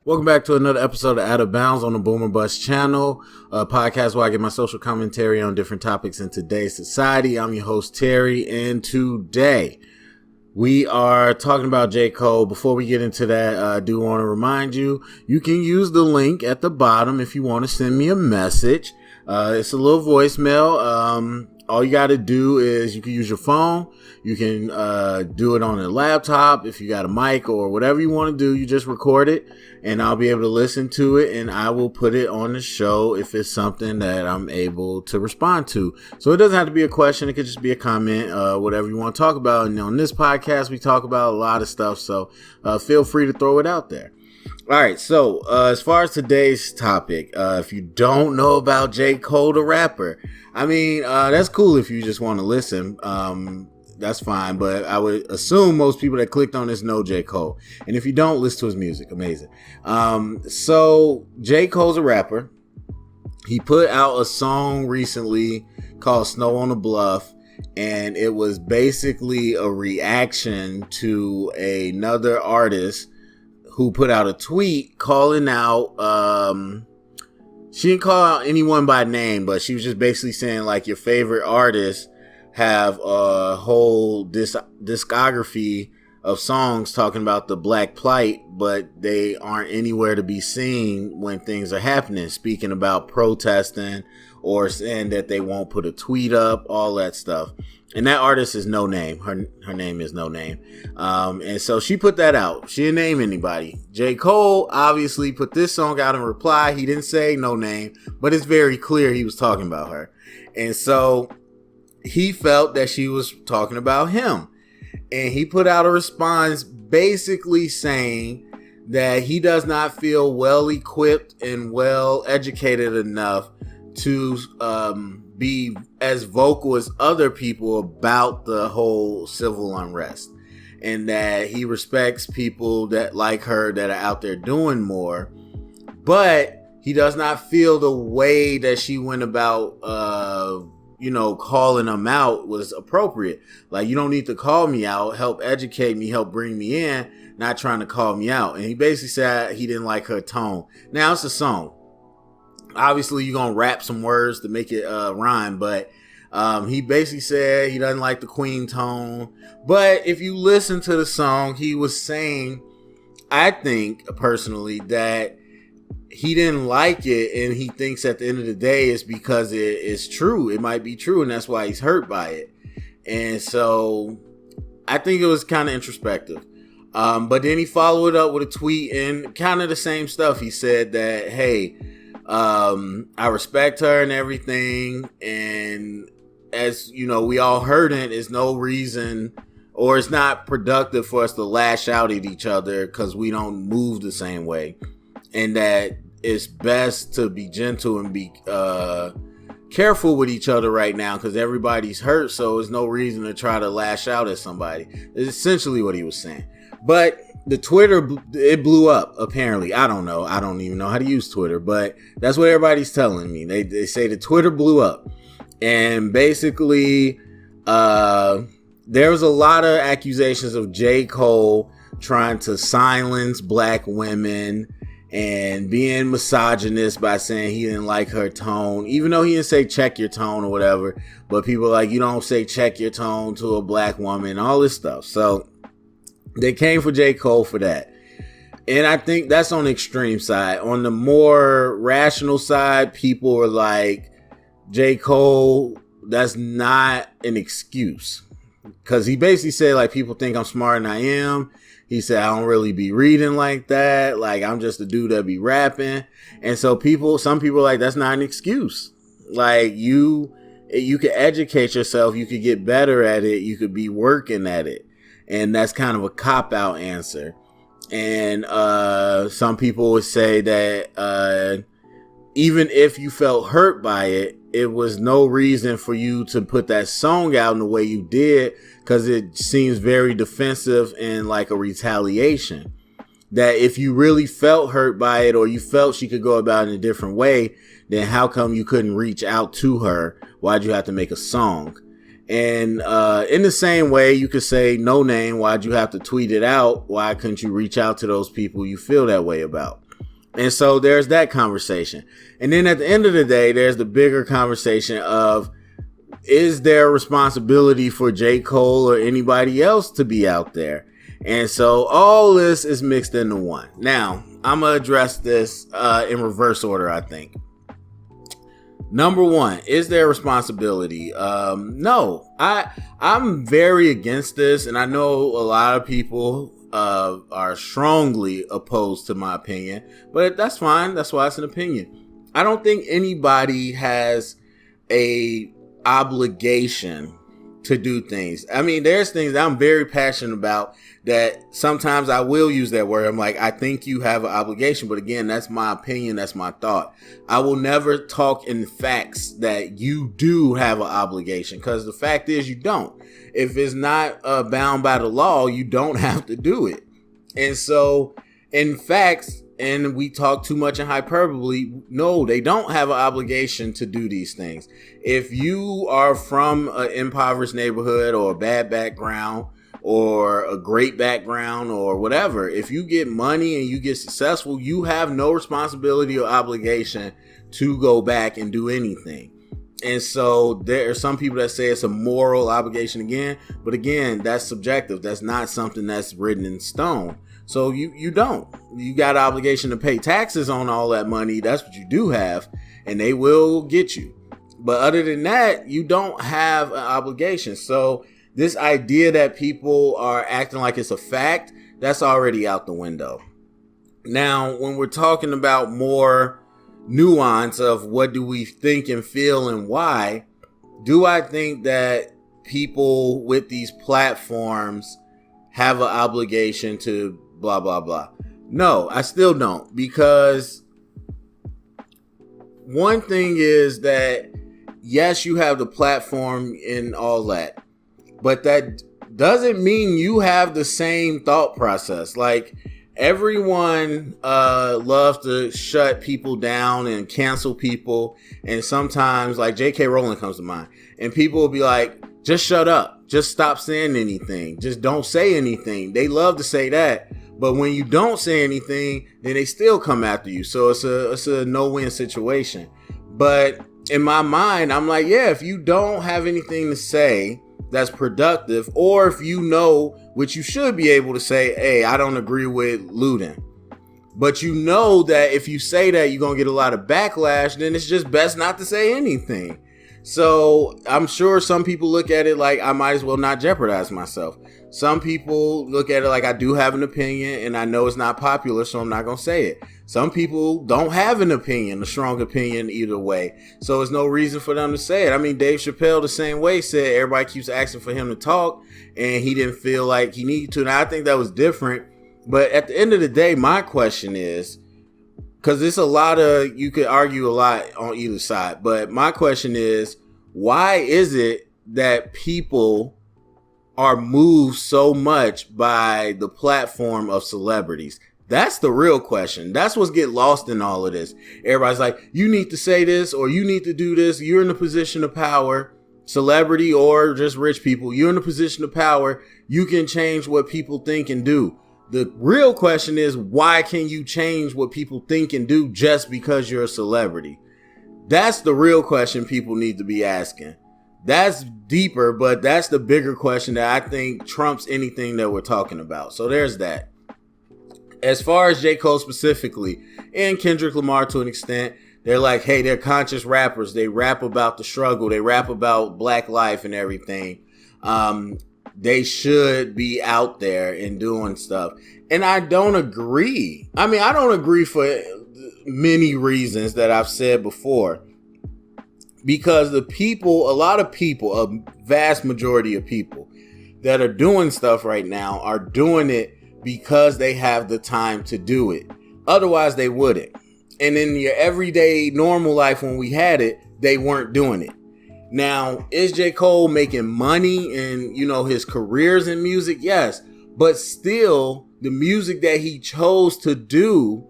Welcome back to another episode of Out of Bounds on the Boomer Bust channel, a podcast where I get my social commentary on different topics in today's society. I'm your host, Terry, and today we are talking about J. Cole. Before we get into that, I do want to remind you, you can use the link at the bottom if you want to send me a message. It's a little voicemail. All you got to do is you can use your phone. You can do it on a laptop. If you got a mic or whatever you want to do, you just record it and I'll be able to listen to it and I will put it on the show if it's something that I'm able to respond to. So it doesn't have to be a question. It could just be a comment, whatever you want to talk about. And on this podcast, we talk about a lot of stuff. So feel free to throw it out there. All right, so as far as today's topic, if you don't know about J. Cole the rapper, I mean, that's cool if you just want to listen. That's fine, but I would assume most people that clicked on this know J. Cole. And if you don't, listen to his music. Amazing. So J. Cole's a rapper. He put out a song recently called Snow on the Bluff. And it was basically a reaction to another artist who put out a tweet calling out, she didn't call out anyone by name, but she was just basically saying like your favorite artists have a whole discography of songs talking about the black plight, but they aren't anywhere to be seen when things are happening, speaking about protesting or saying that they won't put a tweet up, all that stuff. And that artist is Noname. Her name is Noname. And so she put that out. She didn't name anybody. J. Cole obviously put this song out in reply. He didn't say Noname, but it's very clear he was talking about her. And so he felt that she was talking about him. And he put out a response basically saying that he does not feel well equipped and well educated enough to be as vocal as other people about the whole civil unrest, and that he respects people that like her that are out there doing more, but he does not feel the way that she went about calling them out was appropriate. Like, you don't need to call me out, help educate me, help bring me in, not trying to call me out. And he basically said he didn't like her tone. Now, it's a song. Obviously, you're going to rap some words to make it rhyme, but he basically said he doesn't like the Queen tone. But if you listen to the song, he was saying, I think personally, that he didn't like it, and he thinks at the end of the day it's because it is true. It might be true, and that's why he's hurt by it. And so I think it was kind of introspective. But then he followed it up with a tweet and kind of the same stuff. He said that, hey, I respect her and everything, and as you know, we all heard it, it's no reason, or it's not productive for us to lash out at each other because we don't move the same way, and that it's best to be gentle and be careful with each other right now because everybody's hurt, so there's no reason to try to lash out at somebody. It's essentially what he was saying. But the Twitter, it blew up, apparently. I don't know. I don't even know how to use Twitter, but that's what everybody's telling me. They say the Twitter blew up. And basically, there was a lot of accusations of J. Cole trying to silence black women and being misogynist by saying he didn't like her tone, even though he didn't say check your tone or whatever. But people are like, you don't say check your tone to a black woman, all this stuff. So they came for J. Cole for that. And I think that's on the extreme side. On the more rational side, people are like, J. Cole, that's not an excuse. Because he basically said, like, people think I'm smarter than I am. He said, I don't really be reading like that. Like, I'm just a dude that be rapping. And so some people are like, that's not an excuse. Like, you could educate yourself. You could get better at it. You could be working at it. And that's kind of a cop-out answer. And some people would say that even if you felt hurt by it, it was no reason for you to put that song out in the way you did, because it seems very defensive and like a retaliation. That if you really felt hurt by it, or you felt she could go about it in a different way, then how come you couldn't reach out to her? Why'd you have to make a song? And in the same way, you could say, Noname, why'd you have to tweet it out? Why couldn't you reach out to those people you feel that way about? And so there's that conversation. And then at the end of the day, there's the bigger conversation of, is there a responsibility for J. Cole or anybody else to be out there? And so all this is mixed into one. Now, I'm going to address this in reverse order, I think. Number one, is there a responsibility? No, I'm very against this. And I know a lot of people are strongly opposed to my opinion, but that's fine. That's why it's an opinion. I don't think anybody has a obligation to do things. I mean, there's things that I'm very passionate about that sometimes I will use that word. I'm like, I think you have an obligation. But again, that's my opinion. That's my thought. I will never talk in facts that you do have an obligation, because the fact is you don't. If it's not bound by the law, you don't have to do it. And so in facts, and we talk too much in hyperbole, no, they don't have an obligation to do these things. If you are from an impoverished neighborhood or a bad background or a great background or whatever, if you get money and you get successful, you have no responsibility or obligation to go back and do anything. And so there are some people that say it's a moral obligation again, but again, that's subjective. That's not something that's written in stone. So you don't. You got an obligation to pay taxes on all that money. That's what you do have, and they will get you. But other than that, you don't have an obligation. So this idea that people are acting like it's a fact, that's already out the window. Now, when we're talking about more nuance of what do we think and feel and why, do I think that people with these platforms have an obligation to blah, blah, blah? No, I still don't, because one thing is that, yes, you have the platform and all that, but that doesn't mean you have the same thought process. Like, everyone loves to shut people down and cancel people. And sometimes, like, J.K. Rowling comes to mind, and people will be like, just shut up. Just stop saying anything. Just don't say anything. They love to say that. But when you don't say anything, then they still come after you. So it's a no-win situation. But in my mind, I'm like, yeah, if you don't have anything to say that's productive, or if you know what you should be able to say, hey, I don't agree with looting, but you know that if you say that, you're going to get a lot of backlash, then it's just best not to say anything. So I'm sure some people look at it like I might as well not jeopardize myself. Some people look at it like I do have an opinion and I know it's not popular, so I'm not going to say it. Some people don't have an opinion, a strong opinion either way. So there's no reason for them to say it. I mean, Dave Chappelle the same way said everybody keeps asking for him to talk and he didn't feel like he needed to. And I think that was different. But at the end of the day, my question is, because it's a lot of, you could argue a lot on either side, but my question is, why is it that people are moved so much by the platform of celebrities? That's the real question. That's what's get lost in all of this. Everybody's like, you need to say this, or you need to do this. You're in a position of power, celebrity or just rich people. You're in a position of power. You can change what people think and do. The real question is, why can you change what people think and do just because you're a celebrity? That's the real question people need to be asking. That's deeper, but that's the bigger question that I think trumps anything that we're talking about. So there's that. As far as J. Cole specifically, and Kendrick Lamar to an extent, they're like, hey, they're conscious rappers. They rap about the struggle. They rap about black life and everything. They should be out there and doing stuff. And I don't agree. I mean, I don't agree for many reasons that I've said before. Because the people, a lot of people, a vast majority of people that are doing stuff right now are doing it because they have the time to do it. Otherwise, they wouldn't. And in your everyday normal life when we had it, they weren't doing it. Now, is J. Cole making money and, you know, his careers in music? Yes. But still, the music that he chose to do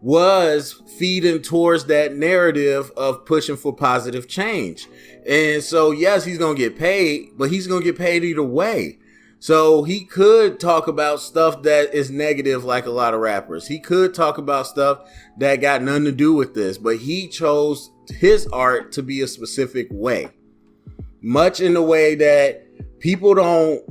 was feeding towards that narrative of pushing for positive change. And so, yes, he's going to get paid, but he's going to get paid either way. So he could talk about stuff that is negative like a lot of rappers. He could talk about stuff that got nothing to do with this, but he chose his art to be a specific way. Much in the way that people don't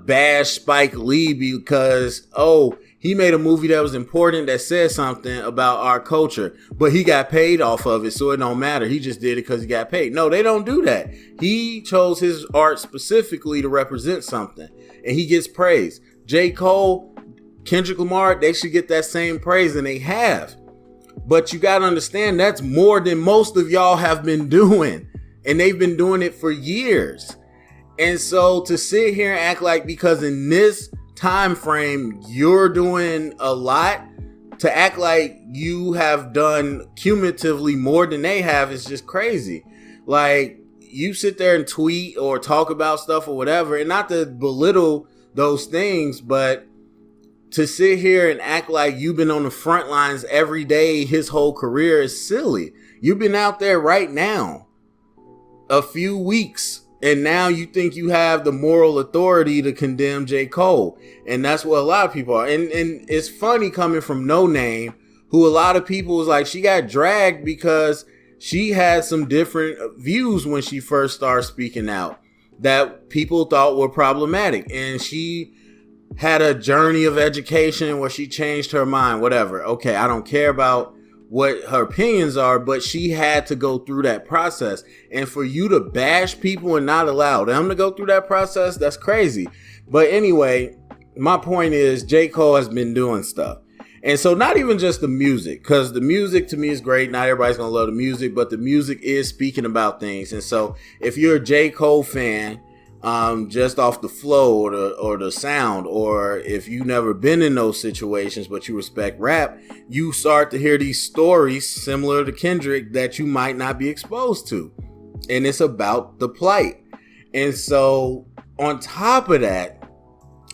bash Spike Lee because, oh, he made a movie that was important that said something about our culture, but he got paid off of it, so it don't matter. He just did it because he got paid. No, they don't do that. He chose his art specifically to represent something, and he gets praise. J. Cole, Kendrick Lamar, they should get that same praise, and they have. But you got to understand, that's more than most of y'all have been doing, and they've been doing it for years. And so to sit here and act like because in this time frame you're doing a lot, to act like you have done cumulatively more than they have is just crazy. Like, you sit there and tweet or talk about stuff or whatever, and not to belittle those things, but to sit here and act like you've been on the front lines every day his whole career is silly. You've been out there right now a few weeks, and now you think you have the moral authority to condemn J. Cole. And that's what a lot of people are. And it's funny coming from Noname, who a lot of people was like, she got dragged because she had some different views when she first started speaking out that people thought were problematic. And she had a journey of education where she changed her mind, whatever. Okay, I don't care about what her opinions are, but she had to go through that process. And for you to bash people and not allow them to go through that process, that's crazy. But anyway, my point is J. Cole has been doing stuff. And so not even just the music, because the music to me is great. Not everybody's going to love the music, but the music is speaking about things. And so if you're a J. Cole fan, just off the flow or the sound, or if you've never been in those situations but you respect rap, you start to hear these stories similar to Kendrick that you might not be exposed to, and it's about the plight. And so on top of that,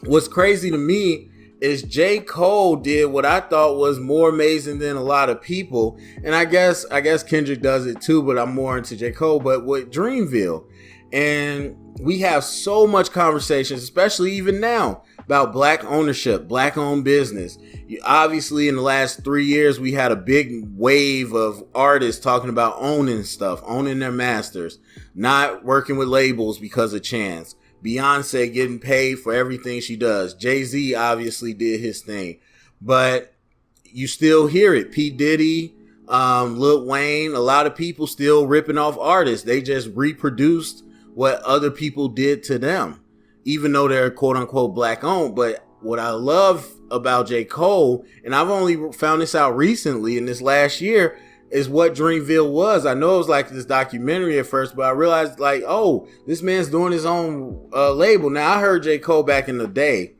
what's crazy to me is J. Cole did what I thought was more amazing than a lot of people, and I guess Kendrick does it too, but I'm more into J. Cole, but with Dreamville. And we have so much conversations, especially even now, about black ownership, black owned business. Obviously, in the last 3 years, we had a big wave of artists talking about owning stuff, owning their masters, not working with labels because of chance. Beyonce getting paid for everything she does. Jay-Z obviously did his thing, but you still hear it. P. Diddy, Lil Wayne, a lot of people still ripping off artists. They just reproduced what other people did to them, even though they're quote unquote black owned. But what I love about J. Cole, and I've only found this out recently in this last year, is what Dreamville was. I know it was like this documentary at first, but I realized like, oh, this man's doing his own label. Now, I heard J. Cole back in the day,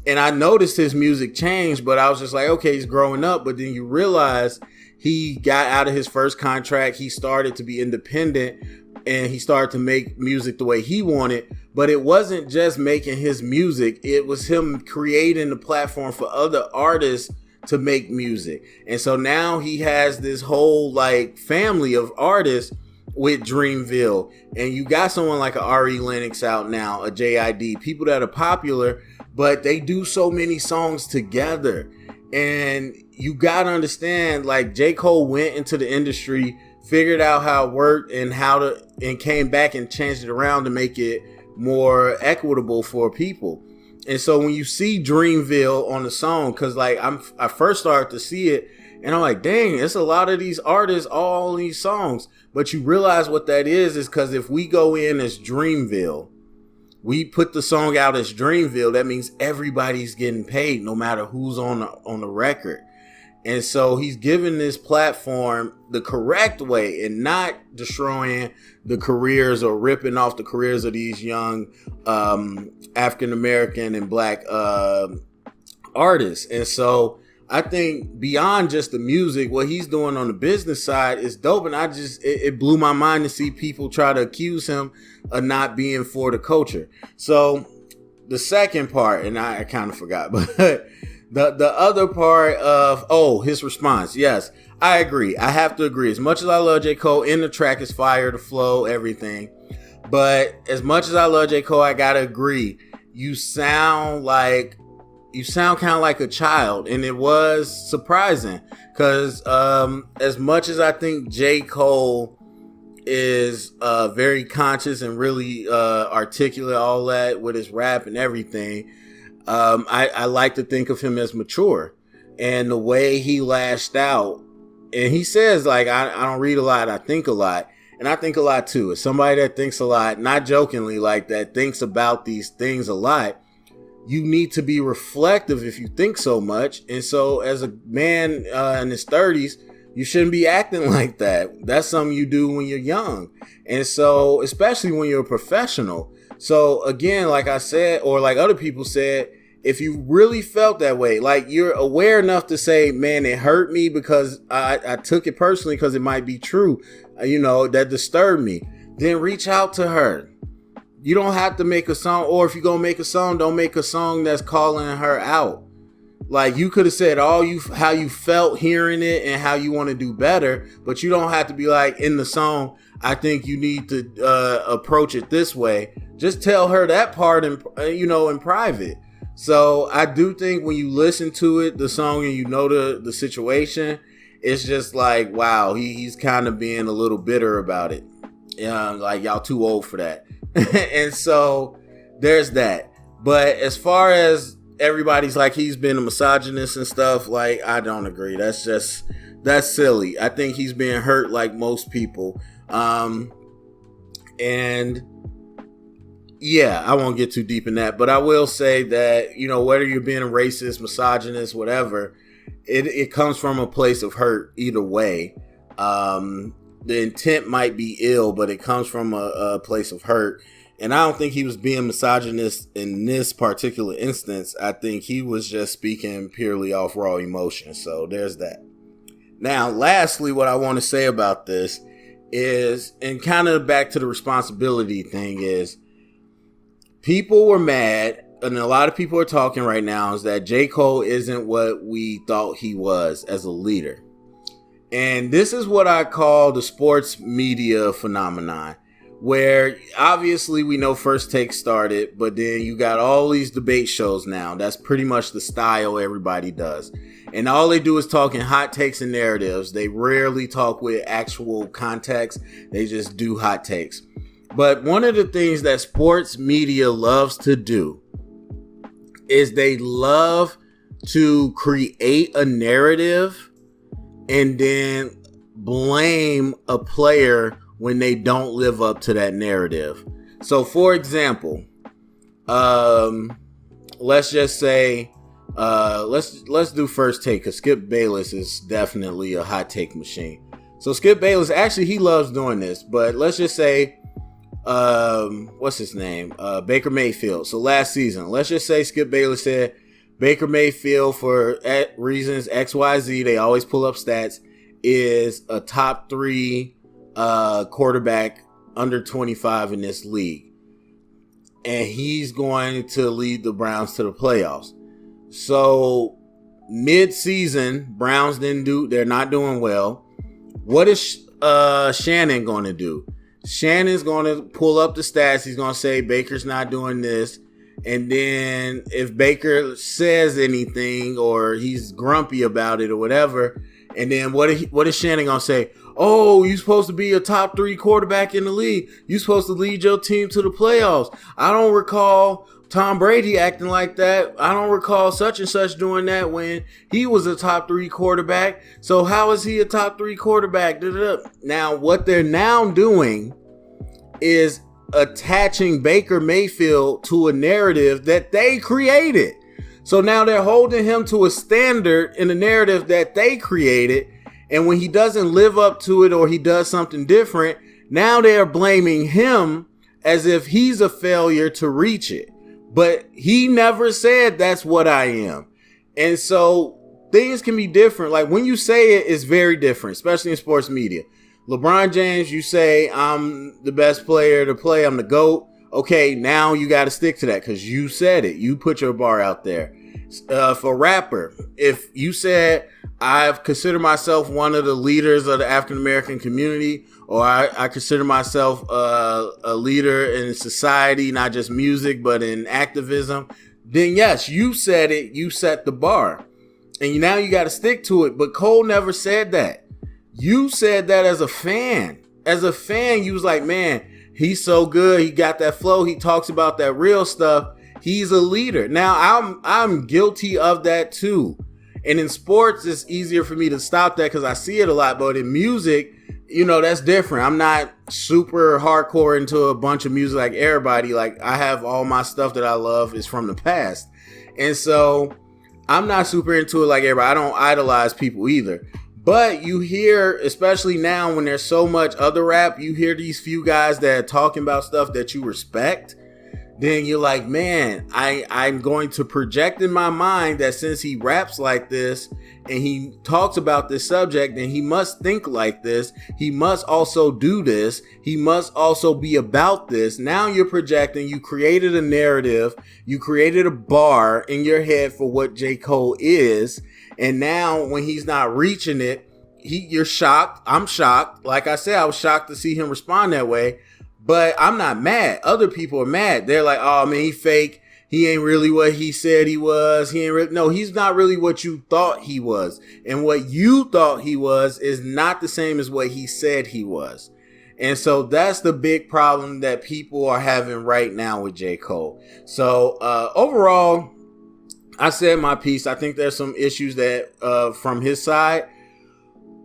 and I noticed his music changed, but I was just like, okay, he's growing up. But then you realize he got out of his first contract. He started to be independent, and he started to make music the way he wanted. But it wasn't just making his music. It was him creating the platform for other artists to make music. And so now he has this whole like family of artists with Dreamville. And you got someone like a Ari Lennox out now, a JID, people that are popular, but they do so many songs together. And you got to understand, like, J. Cole went into the industry, figured out how it worked and came back and changed it around to make it more equitable for people. And so when you see Dreamville on the song, because like I first started to see it and I'm like, dang, it's a lot of these artists all on these songs. But you realize what that is because if we go in as Dreamville, we put the song out as Dreamville, that means everybody's getting paid no matter who's on the record. And so he's given this platform the correct way and not destroying the careers or ripping off the careers of these young African-American and black artists. And so I think beyond just the music, what he's doing on the business side is dope. And it blew my mind to see people try to accuse him of not being for the culture. So the second part, and I kind of forgot, but the other part of, his response. Yes, I agree. I have to agree. As much as I love J. Cole, in the track is fire, the flow, everything. But as much as I love J. Cole, I got to agree. you sound kind of like a child. And it was surprising because as much as I think J. Cole is very conscious and really articulate, all that with his rap and everything, I like to think of him as mature. And the way he lashed out, and he says, like, I don't read a lot, I think a lot. And I think a lot too. As somebody that thinks a lot, not jokingly, like that thinks about these things a lot, you need to be reflective if you think so much. And so as a man in his 30s, you shouldn't be acting like that. That's something you do when you're young. And so, especially when you're a professional. So again, like I said, or like other people said, if you really felt that way, like you're aware enough to say, man, it hurt me because I took it personally because it might be true, that disturbed me, then reach out to her. You don't have to make a song, or if you're going to make a song, don't make a song that's calling her out. Like, you could have said how you felt hearing it and how you want to do better, but you don't have to be like, in the song, I think you need to approach it this way. Just tell her that part in private. So I do think when you listen to it, the song, and you know the situation, it's just like, wow, he's kind of being a little bitter about it. Like, y'all too old for that. And so there's that. But as far as everybody's like, he's been a misogynist and stuff, like, I don't agree. That's silly. I think he's being hurt like most people. And yeah, I won't get too deep in that, but I will say that, whether you're being a racist, misogynist, whatever, it comes from a place of hurt either way. The intent might be ill, but it comes from a place of hurt. And I don't think he was being misogynist in this particular instance. I think he was just speaking purely off raw emotion. So there's that. Now, lastly, what I want to say about this is, and kind of back to the responsibility thing, is people were mad, and a lot of people are talking right now, is that J. Cole isn't what we thought he was as a leader. And this is what I call the sports media phenomenon, where obviously we know First Take started, but then you got all these debate shows now. That's pretty much the style everybody does. And all they do is talk in hot takes and narratives. They rarely talk with actual context. They just do hot takes. But one of the things that sports media loves to do is they love to create a narrative and then blame a player when they don't live up to that narrative. So, for example, let's just say, let's do First Take, because Skip Bayless is definitely a hot take machine. So Skip Bayless, actually, he loves doing this, but let's just say, what's his name? Baker Mayfield. So last season, let's just say Skip Bayless said Baker Mayfield, for reasons XYZ, they always pull up stats, is a top 3 quarterback under 25 in this league. And he's going to lead the Browns to the playoffs. So mid-season, Browns they're not doing well. What is Shannon going to do? Shannon's going to pull up the stats. He's going to say Baker's not doing this. And then if Baker says anything or he's grumpy about it or whatever, and then what is Shannon going to say? Oh, you're supposed to be a top 3 quarterback in the league. You're supposed to lead your team to the playoffs. I don't recall Tom Brady acting like that. I don't recall such and such doing that when he was a top 3 quarterback. So how is he a top 3 quarterback? Now, what they're now doing is attaching Baker Mayfield to a narrative that they created. So now they're holding him to a standard in a narrative that they created. And when he doesn't live up to it or he does something different, now they are blaming him as if he's a failure to reach it. But he never said that's what I am. And so things can be different. Like when you say it, it's very different, especially in sports media. LeBron James, you say, I'm the best player to play. I'm the GOAT. Okay, now you got to stick to that because you said it. You put your bar out there. For rapper, if you said I've considered myself one of the leaders of the African American community, or I consider myself a leader in society, not just music, but in activism, then yes, you said it. You set the bar. And now you got to stick to it. But Cole never said that. You said that as a fan. As a fan, you was like, man, he's so good. He got that flow. He talks about that real stuff. He's a leader. Now, I'm guilty of that too. And in sports, it's easier for me to stop that because I see it a lot. But in music, that's different. I'm not super hardcore into a bunch of music like everybody. Like, I have all my stuff that I love is from the past. And so I'm not super into it like everybody. I don't idolize people either. But you hear, especially now when there's so much other rap, you hear these few guys that are talking about stuff that you respect. Then you're like, man, I'm going to project in my mind that since he raps like this and he talks about this subject, then he must think like this. He must also do this. He must also be about this. Now you're projecting. You created a narrative. You created a bar in your head for what J. Cole is. And now when he's not reaching it, you're shocked. I'm shocked. Like I said, I was shocked to see him respond that way. But I'm not mad. Other people are mad. They're like, oh man, he fake. He ain't really what he said he was. No, he's not really what you thought he was. And what you thought he was is not the same as what he said he was. And so that's the big problem that people are having right now with J. Cole. So overall, I said my piece. I think there's some issues that from his side.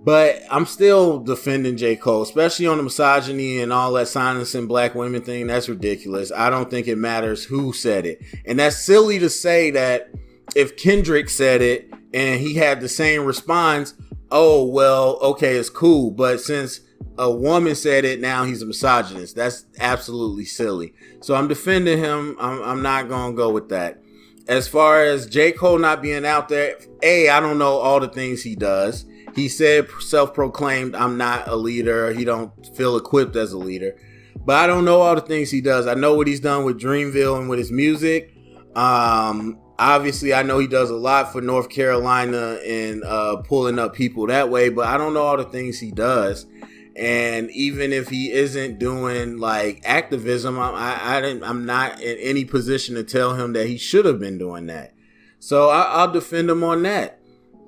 But I'm still defending J. Cole, especially on the misogyny and all that silencing black women thing. That's ridiculous. I don't think it matters who said it. And that's silly to say that if Kendrick said it and he had the same response, oh, well, okay, it's cool. But since a woman said it, now he's a misogynist. That's absolutely silly. So I'm defending him. I'm not going to go with that. As far as J. Cole not being out there, I don't know all the things he does. He said self-proclaimed, I'm not a leader. He don't feel equipped as a leader. But I don't know all the things he does. I know what he's done with Dreamville and with his music. Obviously, I know he does a lot for North Carolina and pulling up people that way. But I don't know all the things he does. And even if he isn't doing like activism, I'm not in any position to tell him that he should have been doing that. So I'll defend him on that.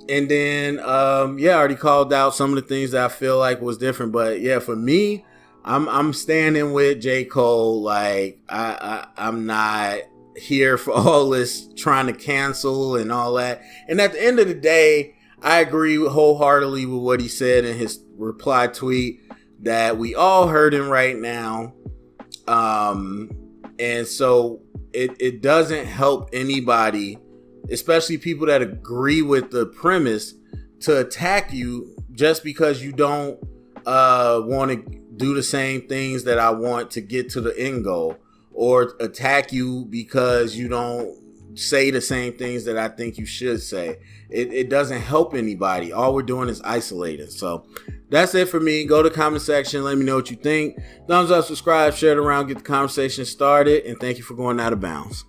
And then, I already called out some of the things that I feel like was different. But yeah, for me, I'm standing with J. Cole. Like I'm not here for all this trying to cancel and all that. And at the end of the day, I agree wholeheartedly with what he said in his reply tweet that we all heard him right now. And so it doesn't help anybody, especially people that agree with the premise, to attack you just because you don't want to do the same things that I want to get to the end goal, or attack you because you don't say the same things that I think you should say. It doesn't help anybody. All we're doing is isolating. So that's it for me. Go to the comment section. Let me know what you think. Thumbs up, subscribe, share it around, get the conversation started. And thank you for going out of bounds.